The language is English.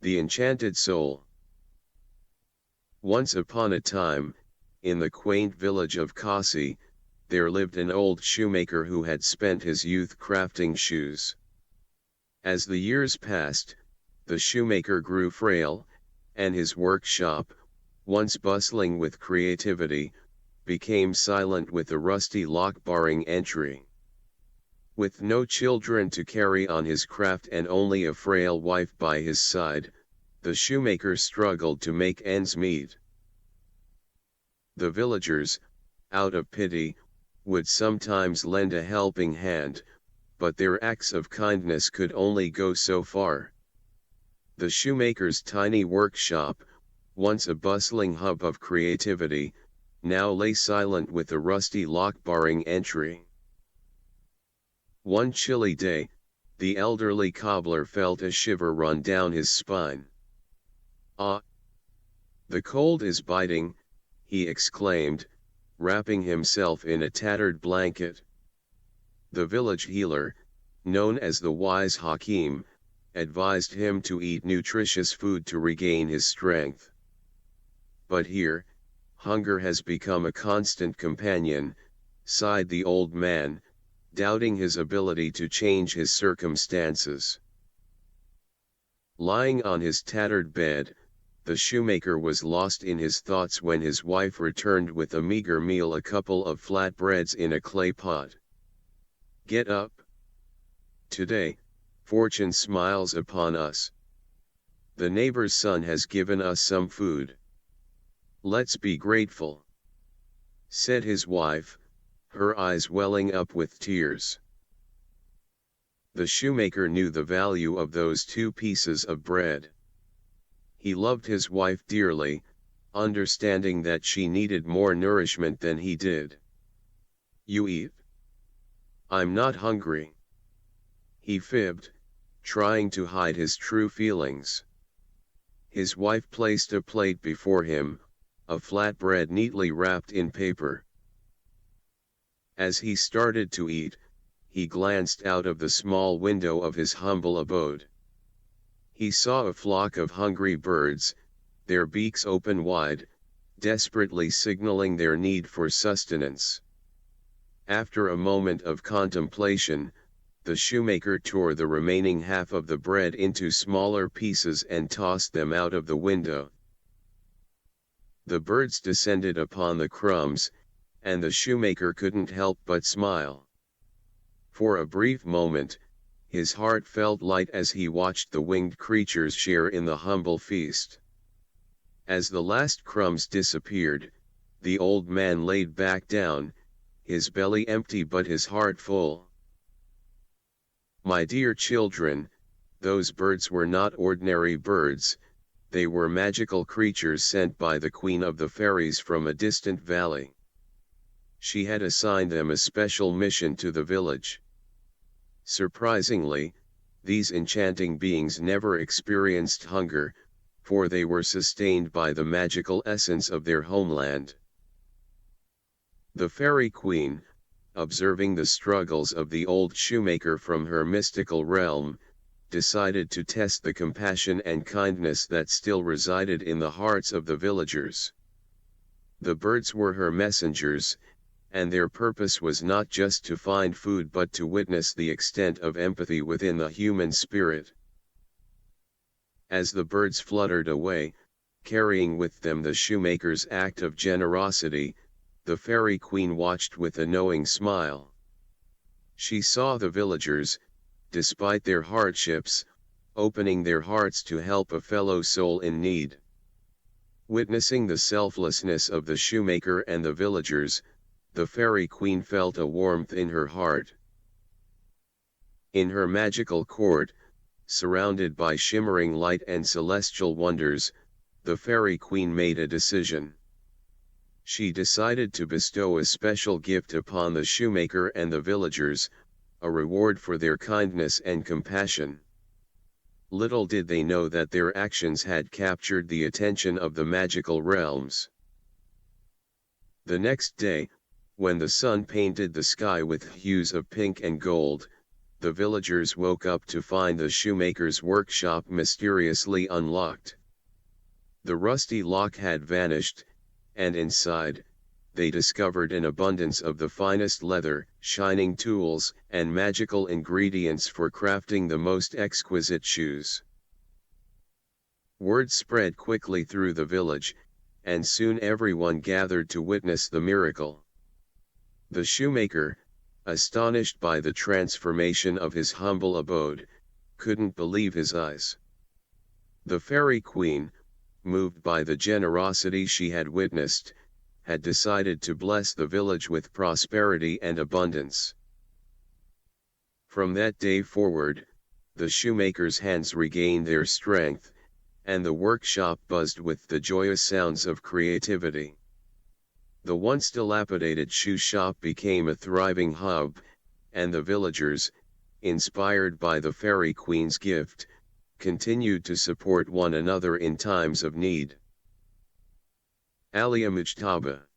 The Enchanted Soul. Once upon a time, in the quaint village of Kasi, there lived an old shoemaker who had spent his youth crafting shoes. As the years passed, the shoemaker grew frail, and his workshop, once bustling with creativity, became silent with a rusty lock barring entry. With no children to carry on his craft and only a frail wife by his side, the shoemaker struggled to make ends meet. The villagers, out of pity, would sometimes lend a helping hand, but their acts of kindness could only go so far. The shoemaker's tiny workshop, once a bustling hub of creativity, now lay silent with a rusty lock barring entry. One chilly day, the elderly cobbler felt a shiver run down his spine. "Ah! The cold is biting," he exclaimed, wrapping himself in a tattered blanket. The village healer, known as the wise Hakim, advised him to eat nutritious food to regain his strength. But here, hunger has become a constant companion, sighed the old man, doubting his ability to change his circumstances. Lying on his tattered bed, the shoemaker was lost in his thoughts when his wife returned with a meager meal, a couple of flatbreads in a clay pot. "Get up. Today, fortune smiles upon us. The neighbor's son has given us some food. Let's be grateful," said his wife, her eyes welling up with tears. The shoemaker knew the value of those 2 pieces of bread. He loved his wife dearly, understanding that she needed more nourishment than he did. "You eat? I'm not hungry," he fibbed, trying to hide his true feelings. His wife placed a plate before him, a flatbread neatly wrapped in paper. As he started to eat, he glanced out of the small window of his humble abode. He saw a flock of hungry birds, their beaks open wide, desperately signaling their need for sustenance. After a moment of contemplation, the shoemaker tore the remaining half of the bread into smaller pieces and tossed them out of the window. The birds descended upon the crumbs, and the shoemaker couldn't help but smile. For a brief moment, his heart felt light as he watched the winged creatures share in the humble feast. As the last crumbs disappeared, the old man laid back down, his belly empty but his heart full. "My dear children, those birds were not ordinary birds, they were magical creatures sent by the Queen of the Fairies from a distant valley. She had assigned them a special mission to the village. Surprisingly, these enchanting beings never experienced hunger, for they were sustained by the magical essence of their homeland." The Fairy Queen, observing the struggles of the old shoemaker from her mystical realm, decided to test the compassion and kindness that still resided in the hearts of the villagers. The birds were her messengers, and their purpose was not just to find food but to witness the extent of empathy within the human spirit. As the birds fluttered away, carrying with them the shoemaker's act of generosity, the Fairy Queen watched with a knowing smile. She saw the villagers, despite their hardships, opening their hearts to help a fellow soul in need. Witnessing the selflessness of the shoemaker and the villagers, the Fairy Queen felt a warmth in her heart. In her magical court, surrounded by shimmering light and celestial wonders, the Fairy Queen made a decision. She decided to bestow a special gift upon the shoemaker and the villagers, a reward for their kindness and compassion. Little did they know that their actions had captured the attention of the magical realms. The next day, when the sun painted the sky with hues of pink and gold, the villagers woke up to find the shoemaker's workshop mysteriously unlocked. The rusty lock had vanished, and inside, they discovered an abundance of the finest leather, shining tools, and magical ingredients for crafting the most exquisite shoes. Word spread quickly through the village, and soon everyone gathered to witness the miracle. The shoemaker, astonished by the transformation of his humble abode, couldn't believe his eyes. The fairy queen, moved by the generosity she had witnessed, had decided to bless the village with prosperity and abundance. From that day forward, the shoemaker's hands regained their strength, and the workshop buzzed with the joyous sounds of creativity. The once dilapidated shoe shop became a thriving hub, and the villagers, inspired by the fairy queen's gift, continued to support one another in times of need. Alia Mujtaba.